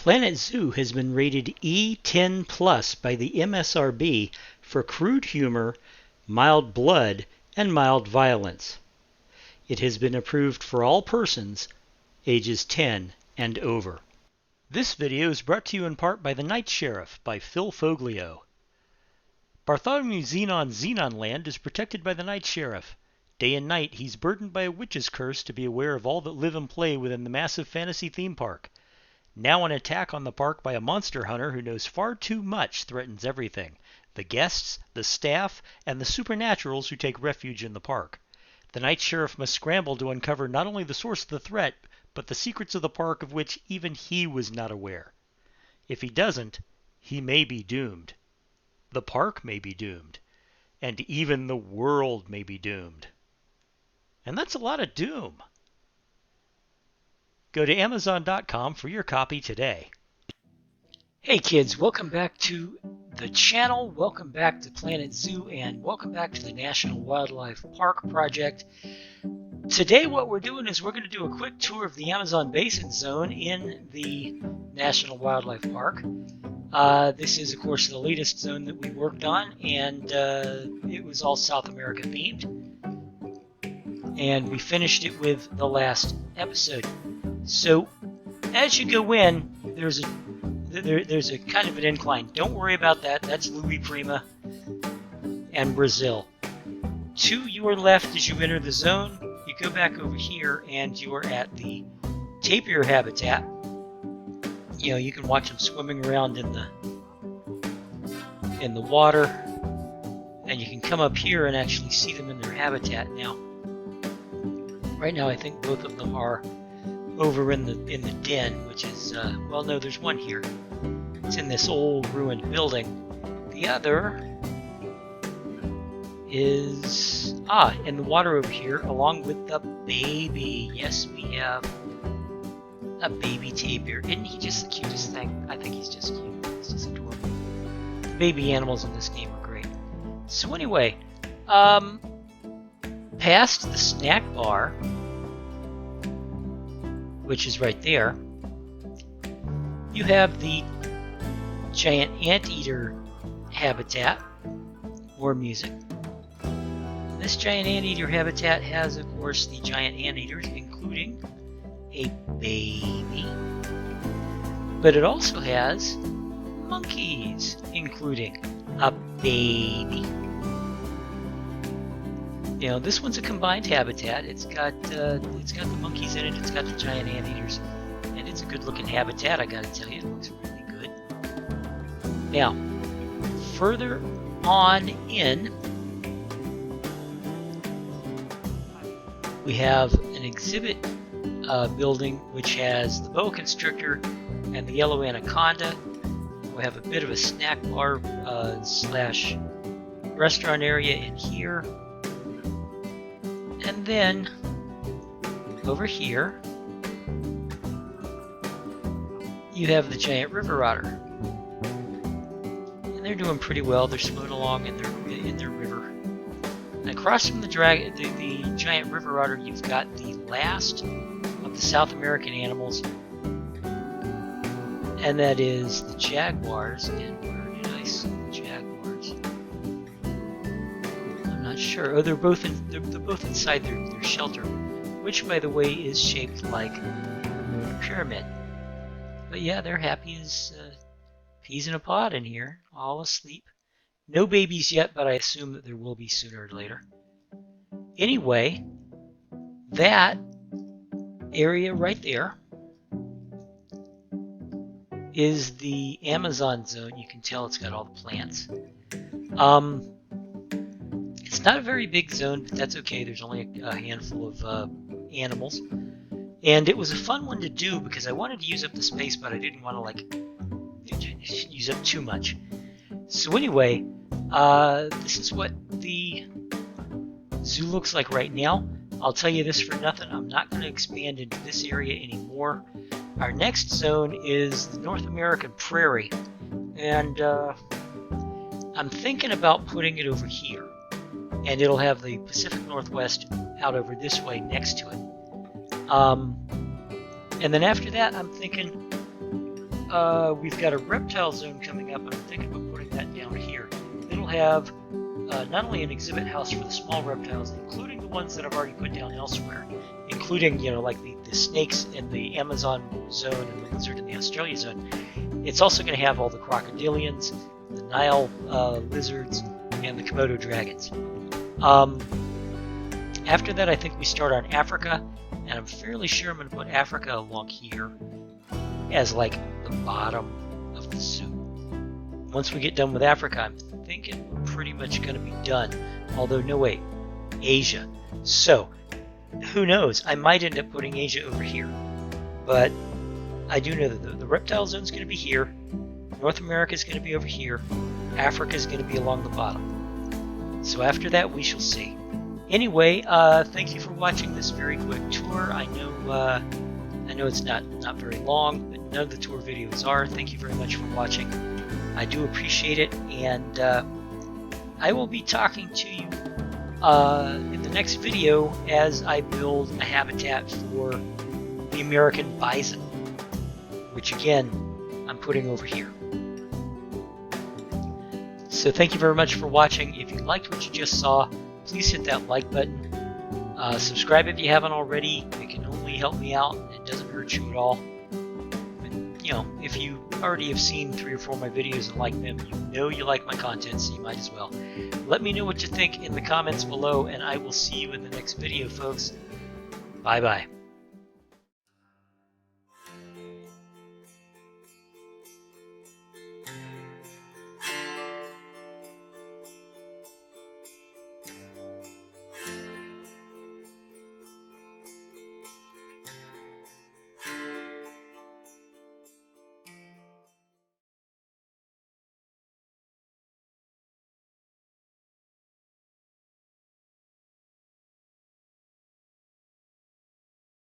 Planet Zoo has been rated E10 plus by the MSRB for crude humor, mild blood, and mild violence. It has been approved for all persons ages 10 and over. This video is brought to you in part by The Night Sheriff by Phil Foglio. Bartholomew Zenon's Zenon Land is protected by the Night Sheriff. Day and night, he's burdened by a witch's curse to be aware of all that live and play within the massive fantasy theme park. Now an attack on the park by a monster hunter who knows far too much threatens everything: the guests, the staff, and the supernaturals who take refuge in the park. The Night Sheriff must scramble to uncover not only the source of the threat, but the secrets of the park of which even he was not aware. If he doesn't, he may be doomed. The park may be doomed. And even the world may be doomed. And that's a lot of doom. Go to Amazon.com for your copy today. Hey kids, welcome back to the channel, welcome back to Planet Zoo, and welcome back to the National Wildlife Park Project. Today what we're doing is we're going to do a quick tour of the Amazon Basin zone in the National Wildlife Park. This is, of course, the latest zone that we worked on, and it was all South America themed. And we finished it with the last episode. So, as you go in, there's a kind of an incline. Don't worry about that. That's Louis Prima and Brazil. To your left as you enter the zone, you go back over here and you are at the tapir habitat. You know, you can watch them swimming around in the water, and you can come up here and actually see them in their habitat. Now, right now I think both of them are over in the den, which is well, no, there's one here. It's in this old ruined building. The other is in the water over here, along with the baby. Yes, we have a baby tapir. Isn't he just the cutest thing? I think he's just cute. He's just adorable. The baby animals in this game are great. So anyway, past the snack bar, which is right there, you have the giant anteater habitat. More music. This giant anteater habitat has, of course, the giant anteaters, including a baby, but it also has monkeys, including a baby. You know, this one's a combined habitat. It's got the monkeys in it. It's got the giant anteaters, and it's a good-looking habitat. I gotta tell you, it looks really good. Now, further on in, we have an exhibit building which has the boa constrictor and the yellow anaconda. We have a bit of a snack bar slash restaurant area in here. And then over here you have the giant river otter. And they're doing pretty well. They're swimming along in their river. And across from the giant river otter, you've got the last of the South American animals, and that is the jaguars. And where did I see the jaguars? I'm not sure. Oh, they're both inside their shelter, which, by the way, is shaped like a pyramid. But yeah, they're happy as peas in a pod in here, all asleep. No babies yet, but I assume that there will be sooner or later. Anyway, that area right there is the Amazon zone. You can tell it's got all the plants. It's not a very big zone, but that's okay. There's only a handful of animals. And it was a fun one to do because I wanted to use up the space, but I didn't want to use up too much. So anyway, this is what the zoo looks like right now. I'll tell you this for nothing, I'm not going to expand into this area anymore. Our next zone is the North American Prairie, and I'm thinking about putting it over here, and it'll have the Pacific Northwest out over this way next to it. And then after that, I'm thinking we've got a reptile zone coming up, and I'm thinking of putting that down here. It'll have not only an exhibit house for the small reptiles, including the ones that I've already put down elsewhere, including, like the snakes in the Amazon zone and the lizard in the Australia zone. It's also going to have all the crocodilians, the Nile lizards, and the Komodo dragons. After that, I think we start on Africa, and I'm fairly sure I'm going to put Africa along here as like the bottom of the zoo. Once we get done with Africa, I'm thinking we're pretty much going to be done. Although, no wait, Asia. So, who knows? I might end up putting Asia over here. But I do know that the reptile zone is going to be here. North America is going to be over here. Africa is going to be along the bottom. So after that, we shall see. Anyway, thank you for watching this very quick tour. I know it's not very long, but none of the tour videos are. Thank you very much for watching. I do appreciate it, and I will be talking to you in the next video as I build a habitat for the American bison, which again, I'm putting over here. So thank you very much for watching. If you liked what you just saw, please hit that like button. Subscribe if you haven't already. It can only help me out. It doesn't hurt you at all. But, if you already have seen 3 or 4 of my videos and like them, you know you like my content, so you might as well. Let me know what you think in the comments below, and I will see you in the next video, folks. Bye-bye.